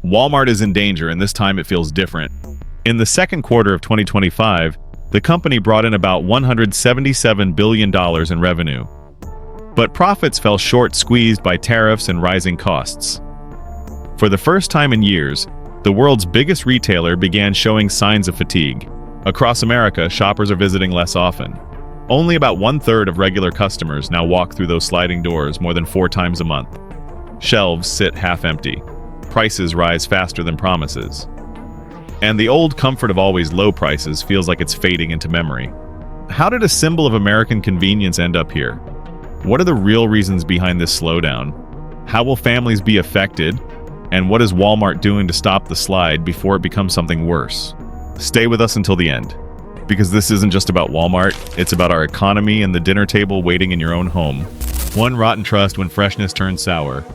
Walmart is in danger, and this time it feels different. In the second quarter of 2025, the company brought in about $177 billion in revenue. But profits fell short, squeezed by tariffs and rising costs. For the first time in years, the world's biggest retailer began showing signs of fatigue. Across America, shoppers are visiting less often. Only about 1/3 of regular customers now walk through those sliding doors more than 4 times a month. Shelves sit half empty. Prices rise faster than promises. And the old comfort of always low prices feels like it's fading into memory. How did a symbol of American convenience end up here? What are the real reasons behind this slowdown? How will families be affected? And what is Walmart doing to stop the slide before it becomes something worse? Stay with us until the end, because this isn't just about Walmart, it's about our economy and the dinner table waiting in your own home. One rotten trust when freshness turned sour.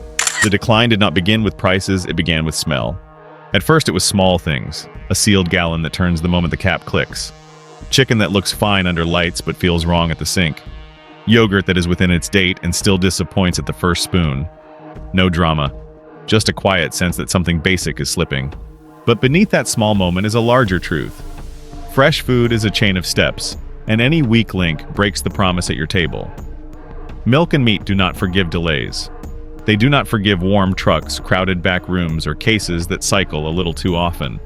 The decline did not begin with prices, it began with smell. At first it was small things. A sealed gallon that turns the moment the cap clicks. Chicken that looks fine under lights but feels wrong at the sink. Yogurt that is within its date and still disappoints at the first spoon. No drama. Just a quiet sense that something basic is slipping. But beneath that small moment is a larger truth. Fresh food is a chain of steps, and any weak link breaks the promise at your table. Milk and meat do not forgive delays. They do not forgive warm trucks, crowded back rooms, or cases that cycle a little too often.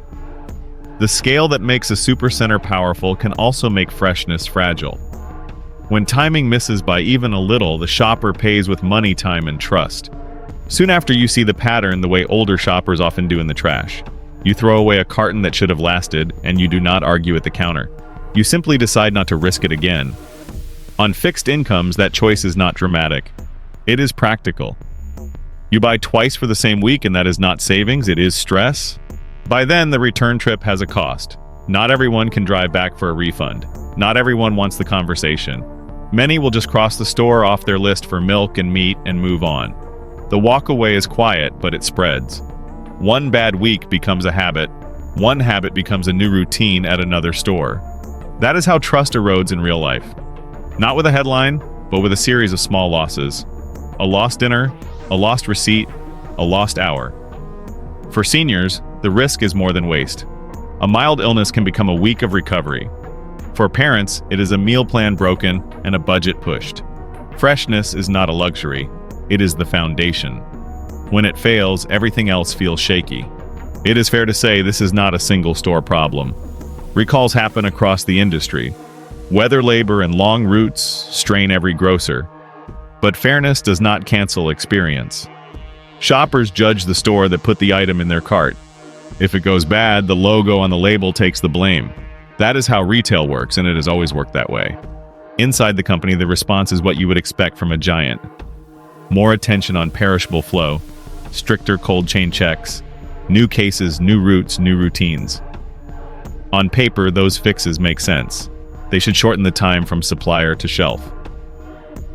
The scale that makes a supercenter powerful can also make freshness fragile. When timing misses by even a little, the shopper pays with money, time, and trust. Soon after, you see the pattern the way older shoppers often do in the trash. You throw away a carton that should have lasted, and you do not argue at the counter. You simply decide not to risk it again. On fixed incomes, that choice is not dramatic. It is practical. You buy twice for the same week, and that is not savings, it is stress. By then, the return trip has a cost. Not everyone can drive back for a refund. Not everyone wants the conversation. Many will just cross the store off their list for milk and meat and move on. The walk away is quiet, but it spreads. One bad week becomes a habit. One habit becomes a new routine at another store. That is how trust erodes in real life. Not with a headline, but with a series of small losses. A lost dinner, a lost receipt, a lost hour. For seniors, the risk is more than waste. A mild illness can become a week of recovery. For parents, it is a meal plan broken and a budget pushed. Freshness is not a luxury, it is the foundation. When it fails, everything else feels shaky. It is fair to say this is not a single store problem. Recalls happen across the industry. Weather labor and long routes strain every grocer. But fairness does not cancel experience. Shoppers judge the store that put the item in their cart. If it goes bad, the logo on the label takes the blame. That is how retail works, and it has always worked that way. Inside the company, the response is what you would expect from a giant. More attention on perishable flow, stricter cold chain checks, new cases, new routes, new routines. On paper, those fixes make sense. They should shorten the time from supplier to shelf.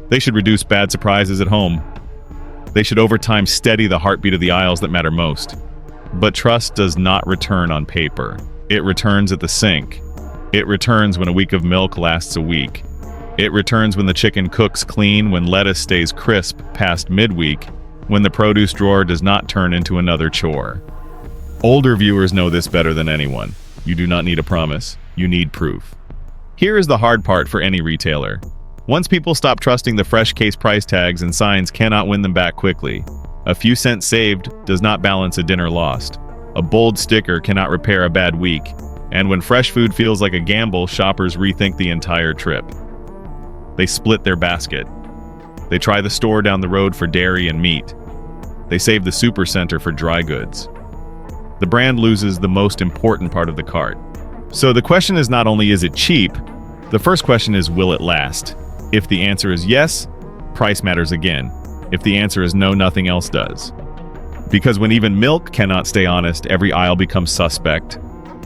They should reduce bad surprises at home. They should over time steady the heartbeat of the aisles that matter most. But trust does not return on paper. It returns at the sink. It returns when a week of milk lasts a week. It returns when the chicken cooks clean, when lettuce stays crisp past midweek, when the produce drawer does not turn into another chore. Older viewers know this better than anyone. You do not need a promise. You need proof. Here is the hard part for any retailer. Once people stop trusting the fresh case price tags and signs cannot win them back quickly. A few cents saved does not balance a dinner lost. A bold sticker cannot repair a bad week. And when fresh food feels like a gamble, shoppers rethink the entire trip. They split their basket. They try the store down the road for dairy and meat. They save the supercenter for dry goods. The brand loses the most important part of the cart. So the question is not only is it cheap, the first question is will it last? If the answer is yes, price matters again. If the answer is no, nothing else does. Because when even milk cannot stay honest, every aisle becomes suspect,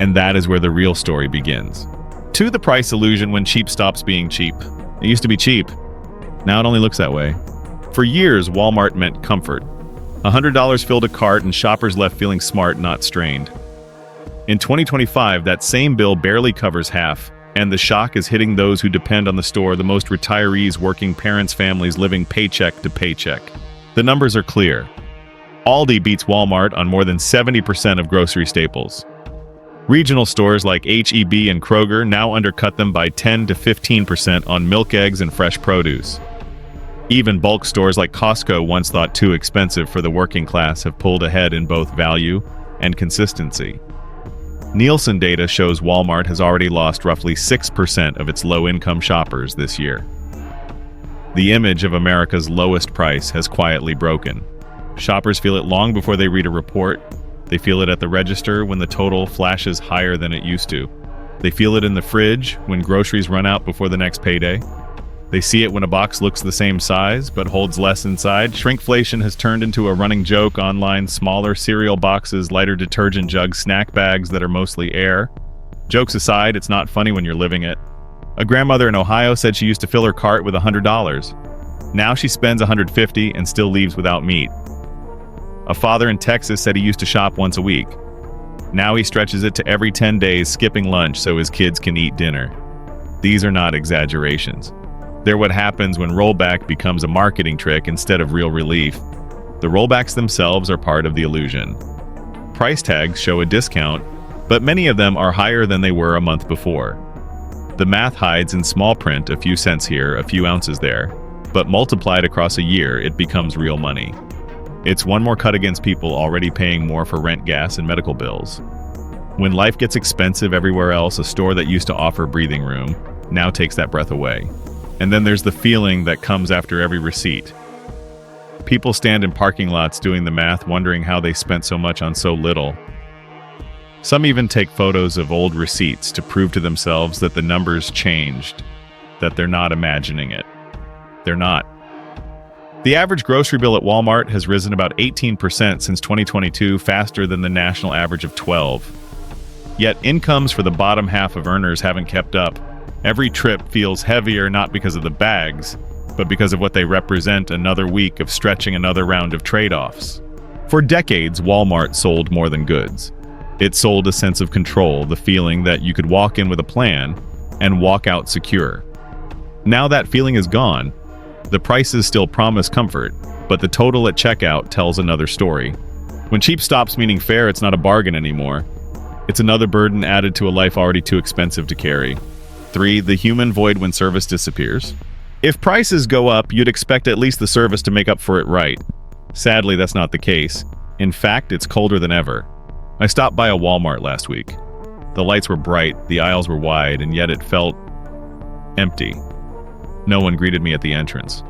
and that is where the real story begins. To the price illusion when cheap stops being cheap. It used to be cheap. Now it only looks that way. For years, Walmart meant comfort. $100 filled a cart and shoppers left feeling smart, not strained. In 2025, that same bill barely covers half, and the shock is hitting those who depend on the store, the most retirees, working parents, families living paycheck to paycheck. The numbers are clear. Aldi beats Walmart on more than 70% of grocery staples. Regional stores like H-E-B and Kroger now undercut them by 10 to 15% on milk, eggs, and fresh produce. Even bulk stores like Costco, once thought too expensive for the working class, have pulled ahead in both value and consistency. Nielsen data shows Walmart has already lost roughly 6% of its low-income shoppers this year. The image of America's lowest price has quietly broken. Shoppers feel it long before they read a report. They feel it at the register when the total flashes higher than it used to. They feel it in the fridge when groceries run out before the next payday. They see it when a box looks the same size but holds less inside. Shrinkflation has turned into a running joke online. Smaller cereal boxes, lighter detergent jugs, snack bags that are mostly air. Jokes aside, it's not funny when you're living it. A grandmother in Ohio said she used to fill her cart with $100. Now she spends $150 and still leaves without meat. A father in Texas said he used to shop once a week. Now he stretches it to every 10 days, skipping lunch so his kids can eat dinner. These are not exaggerations. They're what happens when rollback becomes a marketing trick instead of real relief. The rollbacks themselves are part of the illusion. Price tags show a discount, but many of them are higher than they were a month before. The math hides in small print, a few cents here, a few ounces there, but multiplied across a year, it becomes real money. It's one more cut against people already paying more for rent, gas, and medical bills. When life gets expensive everywhere else, a store that used to offer breathing room now takes that breath away. And then there's the feeling that comes after every receipt. People stand in parking lots doing the math, wondering how they spent so much on so little. Some even take photos of old receipts to prove to themselves that the numbers changed, that they're not imagining it. They're not. The average grocery bill at Walmart has risen about 18% since 2022, faster than the national average of 12%. Yet incomes for the bottom half of earners haven't kept up. Every trip feels heavier, not because of the bags, but because of what they represent: another week of stretching, another round of trade-offs. For decades, Walmart sold more than goods. It sold a sense of control, the feeling that you could walk in with a plan and walk out secure. Now that feeling is gone. The prices still promise comfort, but the total at checkout tells another story. When cheap stops meaning fair, it's not a bargain anymore. It's another burden added to a life already too expensive to carry. 3. The human void when service disappears. If prices go up, you'd expect at least the service to make up for it, right? Sadly, that's not the case. In fact, it's colder than ever. I stopped by a Walmart last week. The lights were bright, the aisles were wide, and yet it felt empty. No one greeted me at the entrance.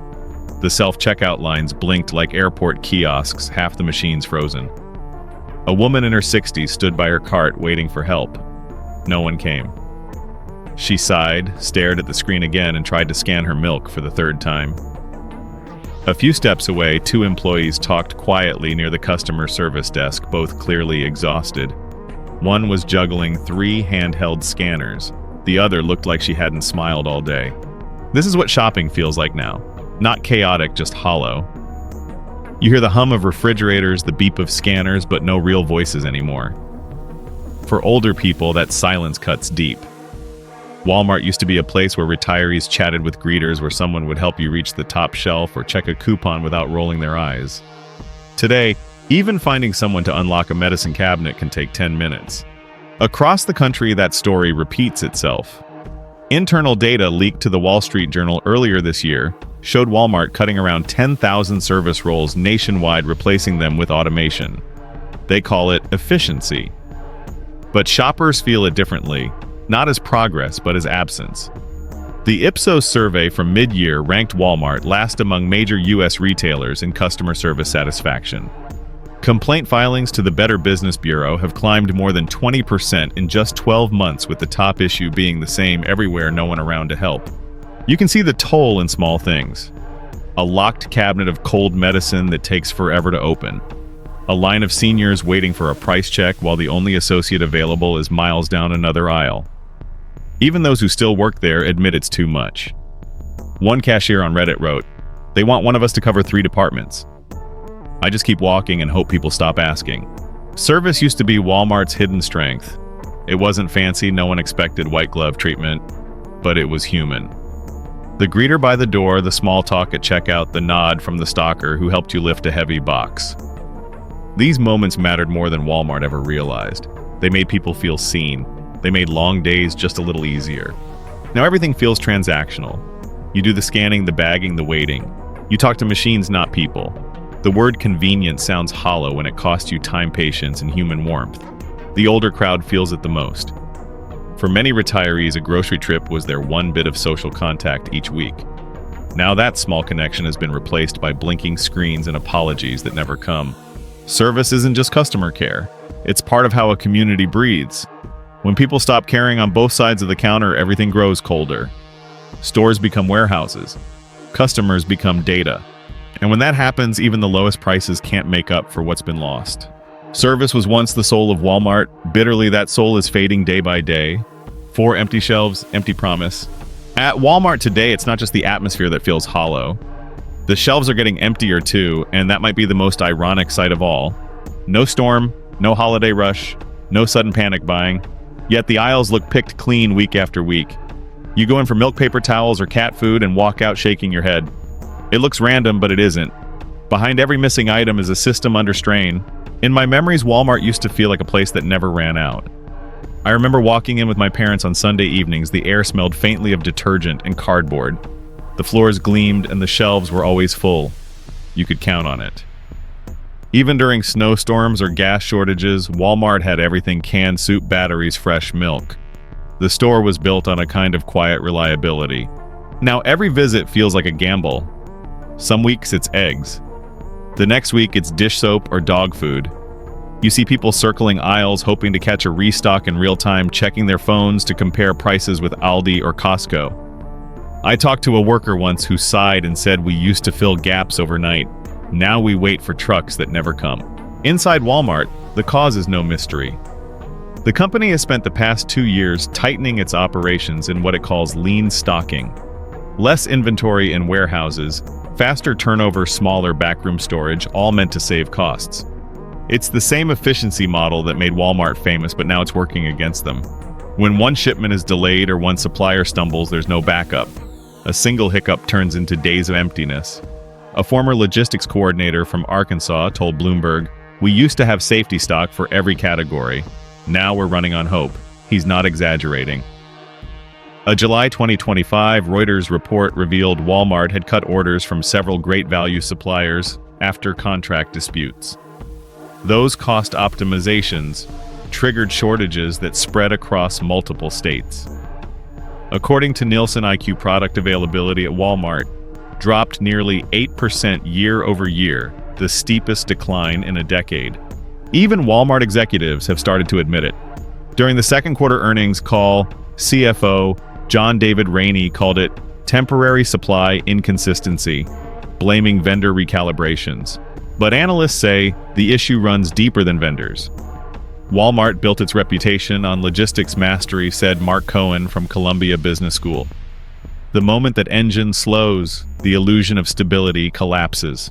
The self-checkout lines blinked like airport kiosks, half the machines frozen. A woman in her 60s stood by her cart waiting for help. No one came. She sighed, stared at the screen again, and tried to scan her milk for the third time. A few steps away, 2 employees talked quietly near the customer service desk, both clearly exhausted. One was juggling 3 handheld scanners. The other looked like she hadn't smiled all day. This is what shopping feels like now. Not chaotic, just hollow. You hear the hum of refrigerators, the beep of scanners, but no real voices anymore. For older people, that silence cuts deep. Walmart used to be a place where retirees chatted with greeters, where someone would help you reach the top shelf or check a coupon without rolling their eyes. Today, even finding someone to unlock a medicine cabinet can take 10 minutes. Across the country, that story repeats itself. Internal data leaked to the Wall Street Journal earlier this year showed Walmart cutting around 10,000 service roles nationwide, replacing them with automation. They call it efficiency. But shoppers feel it differently, not as progress, but as absence. The Ipsos survey from mid-year ranked Walmart last among major U.S. retailers in customer service satisfaction. Complaint filings to the Better Business Bureau have climbed more than 20% in just 12 months, with the top issue being the same everywhere: no one around to help. You can see the toll in small things. A locked cabinet of cold medicine that takes forever to open. A line of seniors waiting for a price check while the only associate available is miles down another aisle. Even those who still work there admit it's too much. One cashier on Reddit wrote, "They want one of us to cover 3 departments. I just keep walking and hope people stop asking." Service used to be Walmart's hidden strength. It wasn't fancy, no one expected white glove treatment, but it was human. The greeter by the door, the small talk at checkout, the nod from the stalker who helped you lift a heavy box. These moments mattered more than Walmart ever realized. They made people feel seen. They made long days just a little easier. Now everything feels transactional. You do the scanning, the bagging, the waiting. You talk to machines, not people. The word convenience sounds hollow when it costs you time, patience, and human warmth. The older crowd feels it the most. For many retirees, a grocery trip was their one bit of social contact each week. Now that small connection has been replaced by blinking screens and apologies that never come. Service isn't just customer care. It's part of how a community breathes. When people stop caring on both sides of the counter, everything grows colder. Stores become warehouses. Customers become data. And when that happens, even the lowest prices can't make up for what's been lost. Service was once the soul of Walmart. Bitterly, that soul is fading day by day. 4 empty shelves, empty promise. At Walmart today, it's not just the atmosphere that feels hollow. The shelves are getting emptier too, and that might be the most ironic sight of all. No storm, no holiday rush, no sudden panic buying. Yet the aisles look picked clean week after week. You go in for milk, paper towels, or cat food and walk out shaking your head. It looks random, but it isn't. Behind every missing item is a system under strain. In my memories, Walmart used to feel like a place that never ran out. I remember walking in with my parents on Sunday evenings. The air smelled faintly of detergent and cardboard. The floors gleamed and the shelves were always full. You could count on it. Even during snowstorms or gas shortages, Walmart had everything: canned soup, batteries, fresh milk. The store was built on a kind of quiet reliability. Now every visit feels like a gamble. Some weeks it's eggs. The next week it's dish soap or dog food. You see people circling aisles hoping to catch a restock in real time, checking their phones to compare prices with Aldi or Costco. I talked to a worker once who sighed and said, "We used to fill gaps overnight. Now we wait for trucks that never come." Inside Walmart, the cause is no mystery. The company has spent the past 2 years tightening its operations in what it calls lean stocking. Less inventory in warehouses, faster turnover, smaller backroom storage, all meant to save costs. It's the same efficiency model that made Walmart famous, but now it's working against them. When one shipment is delayed or one supplier stumbles, there's no backup. A single hiccup turns into days of emptiness. A former logistics coordinator from Arkansas told Bloomberg, "We used to have safety stock for every category. Now we're running on hope." He's not exaggerating. A July 2025 Reuters report revealed Walmart had cut orders from several great value suppliers after contract disputes. Those cost optimizations triggered shortages that spread across multiple states. According to Nielsen, IQ product availability at Walmart dropped nearly 8% year over year, the steepest decline in a decade. Even Walmart executives have started to admit it. During the second quarter earnings call, CFO John David Rainey called it temporary supply inconsistency, blaming vendor recalibrations. But analysts say the issue runs deeper than vendors. Walmart built its reputation on logistics mastery, said Mark Cohen from Columbia Business School. The moment that engine slows, the illusion of stability collapses.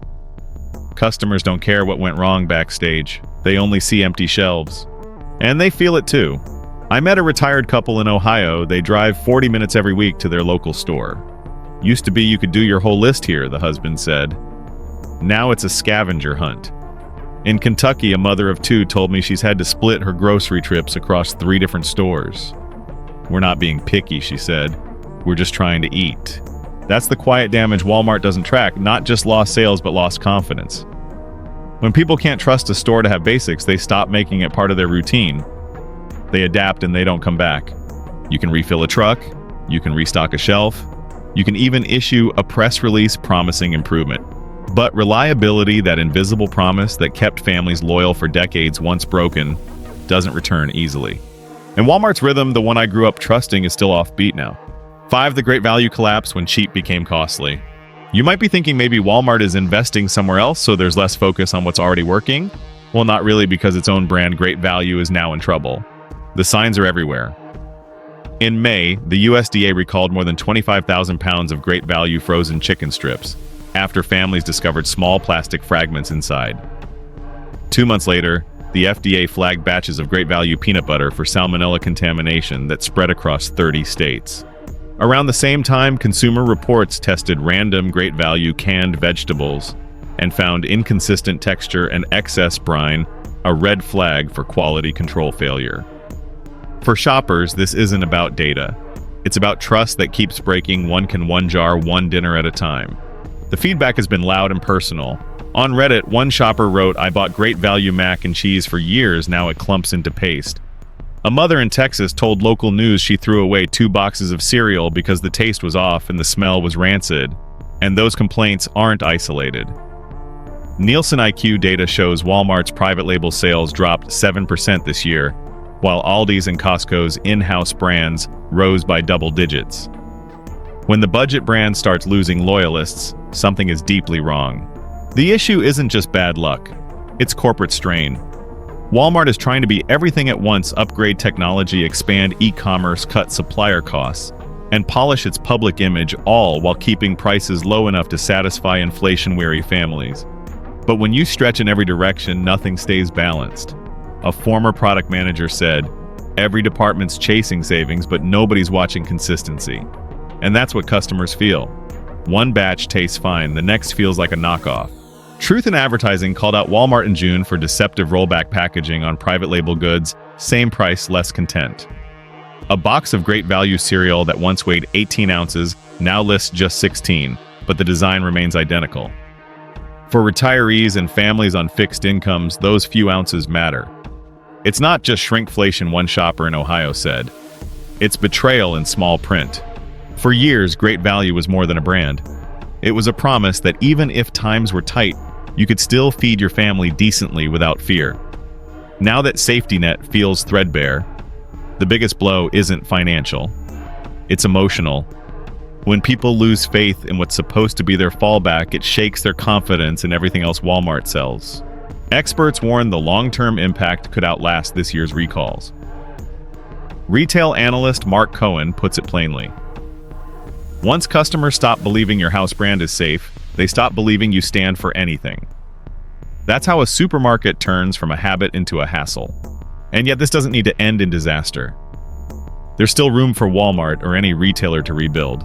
Customers don't care what went wrong backstage. They only see empty shelves. And they feel it too. I met a retired couple in Ohio. They drive 40 minutes every week to their local store. "Used to be you could do your whole list here," the husband said. Now it's a scavenger hunt. In Kentucky, a mother of 2 told me she's had to split her grocery trips across 3 different stores. "We're not being picky," she said. "We're just trying to eat." That's the quiet damage Walmart doesn't track, not just lost sales, but lost confidence. When people can't trust a store to have basics, they stop making it part of their routine. They adapt and they don't come back. You can refill a truck, you can restock a shelf, you can even issue a press release promising improvement. But reliability, that invisible promise that kept families loyal for decades once broken, doesn't return easily. And Walmart's rhythm, the one I grew up trusting, is still offbeat now. 5, the great value collapse when cheap became costly. You might be thinking maybe Walmart is investing somewhere else so there's less focus on what's already working. Well, not really, because its own brand, Great Value, is now in trouble. The signs are everywhere. In May, the USDA recalled more than 25,000 pounds of Great Value frozen chicken strips after families discovered small plastic fragments inside. 2 months later, the FDA flagged batches of Great Value peanut butter for salmonella contamination that spread across 30 states. Around the same time, Consumer Reports tested random Great Value canned vegetables. and found inconsistent texture and excess brine, a red flag for quality control failure. For shoppers, this isn't about data. It's about trust that keeps breaking one jar, one dinner at a time. The feedback has been loud and personal. On Reddit, one shopper wrote, "I bought great value mac and cheese for years, now it clumps into paste." A mother in Texas told local news she threw away 2 boxes of cereal because the taste was off and the smell was rancid. And those complaints aren't isolated. Nielsen IQ data shows Walmart's private label sales dropped 7% this year, while Aldi's and Costco's in-house brands rose by double digits. When the budget brand starts losing loyalists, something is deeply wrong. The issue isn't just bad luck, it's corporate strain. Walmart is trying to be everything at once: upgrade technology, expand e-commerce, cut supplier costs, and polish its public image, all while keeping prices low enough to satisfy inflation-weary families. But when you stretch in every direction, nothing stays balanced. A former product manager said, "Every department's chasing savings, but nobody's watching consistency." And that's what customers feel. One batch tastes fine, the next feels like a knockoff. Truth in Advertising called out Walmart in June for deceptive rollback packaging on private label goods, same price, less content. A box of great value cereal that once weighed 18 ounces now lists just 16, but the design remains identical. For retirees and families on fixed incomes, those few ounces matter. It's not just shrinkflation, one shopper in Ohio said. It's betrayal in small print. For years, Great Value was more than a brand. It was a promise that even if times were tight, you could still feed your family decently without fear. Now that safety net feels threadbare, the biggest blow isn't financial. It's emotional. When people lose faith in what's supposed to be their fallback, it shakes their confidence in everything else Walmart sells. Experts warn the long-term impact could outlast this year's recalls. Retail analyst Mark Cohen puts it plainly. Once customers stop believing your house brand is safe, they stop believing you stand for anything. That's how a supermarket turns from a habit into a hassle. And yet this doesn't need to end in disaster. There's still room for Walmart or any retailer to rebuild.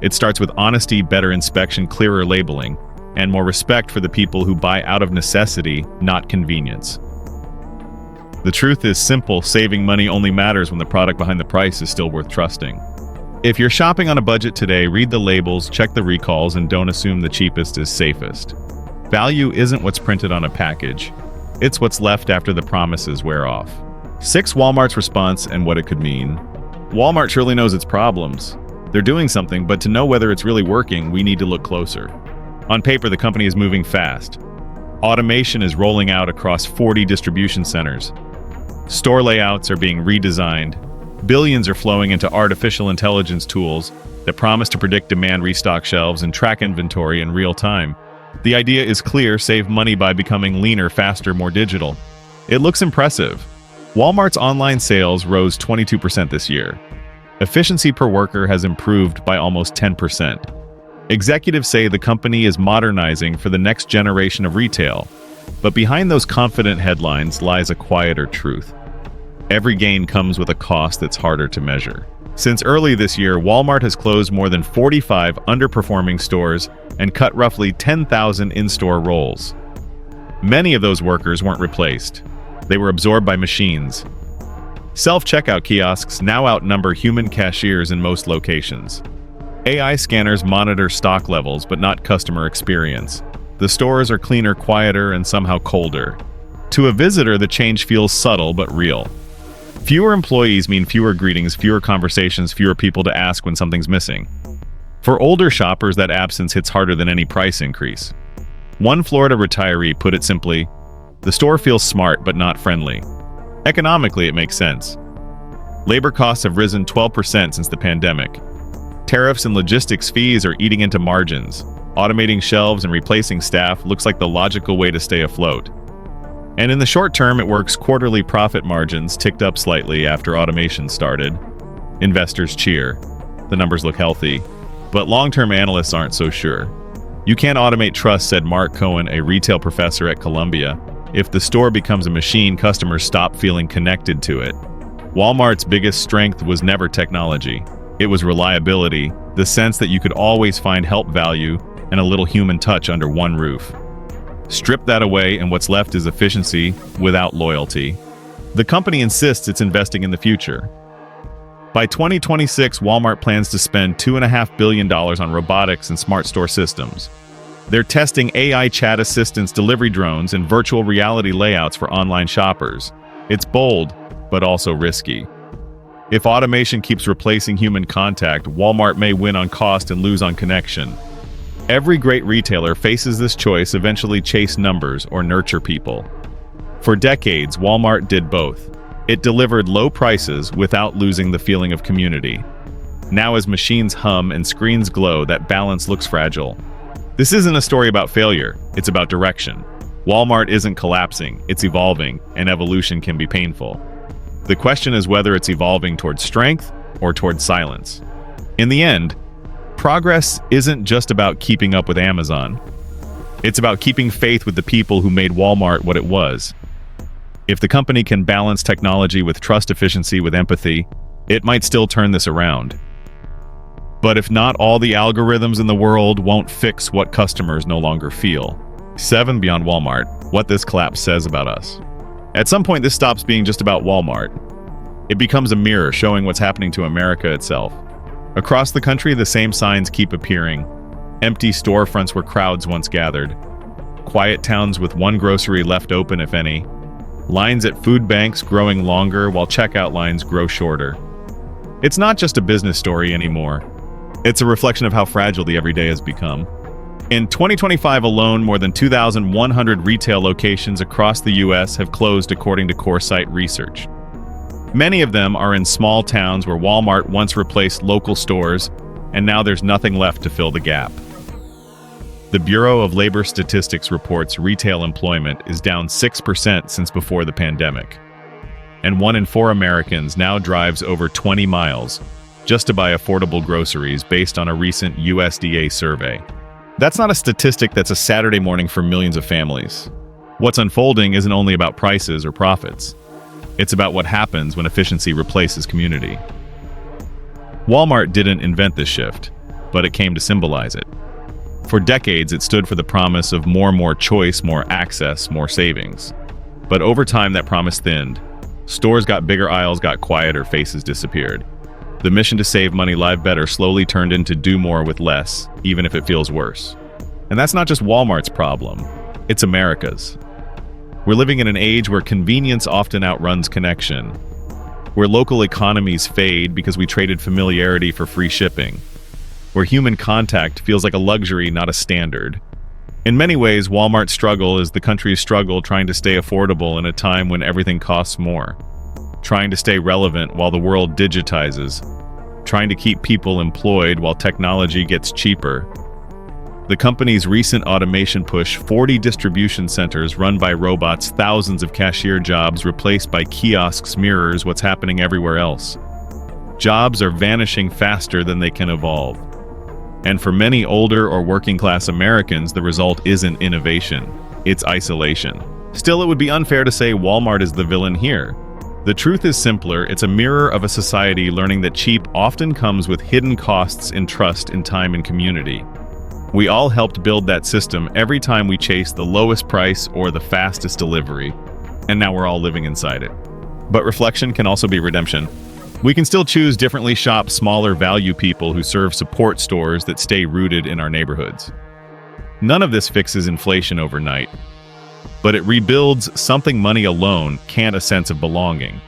It starts with honesty, better inspection, clearer labeling, and more respect for the people who buy out of necessity, not convenience. The truth is simple: saving money only matters when the product behind the price is still worth trusting. If you're shopping on a budget today, read the labels, check the recalls, and don't assume the cheapest is safest. Value isn't what's printed on a package. It's what's left after the promises wear off. 6. Walmart's response and what it could mean. Walmart surely knows its problems. They're doing something, but to know whether it's really working, we need to look closer. On paper, the company is moving fast. Automation is rolling out across 40 distribution centers. Store layouts are being redesigned. Billions are flowing into artificial intelligence tools that promise to predict demand, restock shelves, and track inventory in real time. The idea is clear: save money by becoming leaner, faster, more digital. It looks impressive. Walmart's online sales rose 22% this year. Efficiency per worker has improved by almost 10%. Executives say the company is modernizing for the next generation of retail. But behind those confident headlines lies a quieter truth. Every gain comes with a cost that's harder to measure. Since early this year, Walmart has closed more than 45 underperforming stores and cut roughly 10,000 in-store roles. Many of those workers weren't replaced. They were absorbed by machines. Self-checkout kiosks now outnumber human cashiers in most locations. AI scanners monitor stock levels, but not customer experience. The stores are cleaner, quieter, and somehow colder. To a visitor, the change feels subtle but real. Fewer employees mean fewer greetings, fewer conversations, fewer people to ask when something's missing. For older shoppers, that absence hits harder than any price increase. One Florida retiree put it simply, "The store feels smart but not friendly." Economically, it makes sense. Labor costs have risen 12% since the pandemic. Tariffs and logistics fees are eating into margins. Automating shelves and replacing staff looks like the logical way to stay afloat. And in the short term, it works. Quarterly profit margins ticked up slightly after automation started. Investors cheer. The numbers look healthy. But long-term analysts aren't so sure. "You can't automate trust," said Mark Cohen, a retail professor at Columbia. "If the store becomes a machine, customers stop feeling connected to it." Walmart's biggest strength was never technology. It was reliability, the sense that you could always find help, value, and a little human touch under one roof. Strip that away, and what's left is efficiency without loyalty. The company insists it's investing in the future. By 2026, Walmart plans to spend $2.5 billion on robotics and smart store systems. They're testing AI chat assistants, delivery drones, and virtual reality layouts for online shoppers. It's bold, but also risky. If automation keeps replacing human contact, Walmart may win on cost and lose on connection. Every great retailer faces this choice: eventually chase numbers or nurture people. For decades, Walmart did both. It delivered low prices without losing the feeling of community. Now, as machines hum and screens glow, that balance looks fragile. This isn't a story about failure, it's about direction. Walmart isn't collapsing, it's evolving, and evolution can be painful. The question is whether it's evolving towards strength or towards silence. In the end, progress isn't just about keeping up with Amazon. It's about keeping faith with the people who made Walmart what it was. If the company can balance technology with trust, efficiency with empathy, it might still turn this around. But if not, all the algorithms in the world won't fix what customers no longer feel. 7. Beyond Walmart, what this collapse says about us. At some point, this stops being just about Walmart. It becomes a mirror showing what's happening to America itself. Across the country, the same signs keep appearing. Empty storefronts where crowds once gathered. Quiet towns with one grocery left open, if any. Lines at food banks growing longer while checkout lines grow shorter. It's not just a business story anymore. It's a reflection of how fragile the everyday has become. In 2025 alone, more than 2,100 retail locations across the U.S. have closed, according to CoreSite research. Many of them are in small towns where Walmart once replaced local stores, and now there's nothing left to fill the gap. The Bureau of Labor Statistics reports retail employment is down 6% since before the pandemic. And 1 in 4 Americans now drives over 20 miles just to buy affordable groceries, based on a recent USDA survey. That's not a statistic that's a Saturday morning for millions of families. What's unfolding isn't only about prices or profits. It's about what happens when efficiency replaces community. Walmart didn't invent this shift, but it came to symbolize it. For decades, it stood for the promise of more choice, more access, more savings. But over time, that promise thinned. Stores got bigger, aisles got quieter, faces disappeared. The mission to save money, live better, slowly turned into do more with less, even if it feels worse. And that's not just Walmart's problem, it's America's. We're living in an age where convenience often outruns connection, where local economies fade because we traded familiarity for free shipping, where human contact feels like a luxury, not a standard. In many ways, Walmart's struggle is the country's struggle, trying to stay affordable in a time when everything costs more, trying to stay relevant while the world digitizes, trying to keep people employed while technology gets cheaper. The company's recent automation push: 40 distribution centers run by robots, thousands of cashier jobs replaced by kiosks, mirrors what's happening everywhere else. Jobs are vanishing faster than they can evolve. And for many older or working-class Americans, the result isn't innovation, it's isolation. Still, it would be unfair to say Walmart is the villain here. The truth is simpler: it's a mirror of a society learning that cheap often comes with hidden costs in trust, in time, and community. We all helped build that system every time we chased the lowest price or the fastest delivery, and now we're all living inside it. But reflection can also be redemption. We can still choose differently, shop smaller, value people who serve, support stores that stay rooted in our neighborhoods. None of this fixes inflation overnight, but it rebuilds something money alone can't: a sense of belonging.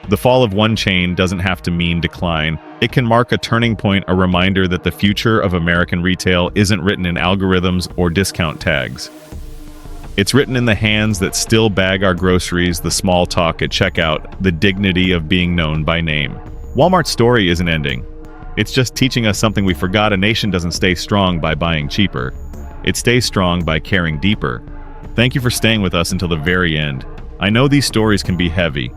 The fall of one chain doesn't have to mean decline. It can mark a turning point, a reminder that the future of American retail isn't written in algorithms or discount tags. It's written in the hands that still bag our groceries, the small talk at checkout, the dignity of being known by name. Walmart's story isn't ending. It's just teaching us something we forgot: a nation doesn't stay strong by buying cheaper. It stays strong by caring deeper. Thank you for staying with us until the very end. I know these stories can be heavy.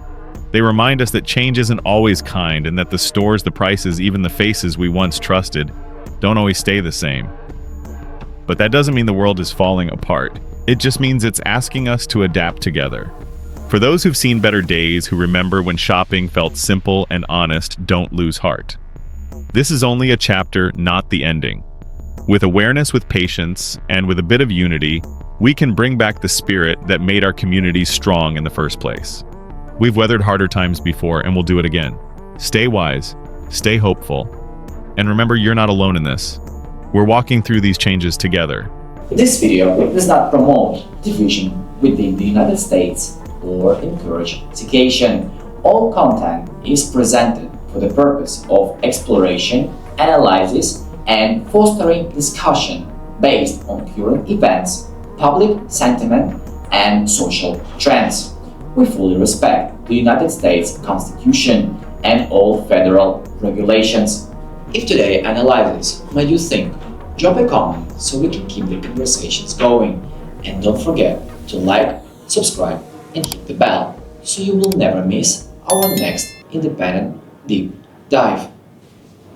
They remind us that change isn't always kind, and that the stores, the prices, even the faces we once trusted don't always stay the same. But that doesn't mean the world is falling apart. It just means it's asking us to adapt together. For those who've seen better days, who remember when shopping felt simple and honest, don't lose heart. This is only a chapter, not the ending. With awareness, with patience, and with a bit of unity, we can bring back the spirit that made our communities strong in the first place. We've weathered harder times before, and we'll do it again. Stay wise, stay hopeful, and remember, you're not alone in this. We're walking through these changes together. This video does not promote division within the United States or encourage segregation. All content is presented for the purpose of exploration, analysis, and fostering discussion based on current events, public sentiment, and social trends. We fully respect the United States Constitution and all federal regulations. If today's analysis made you think, drop a comment so we can keep the conversations going. And don't forget to like, subscribe, and hit the bell so you will never miss our next independent deep dive.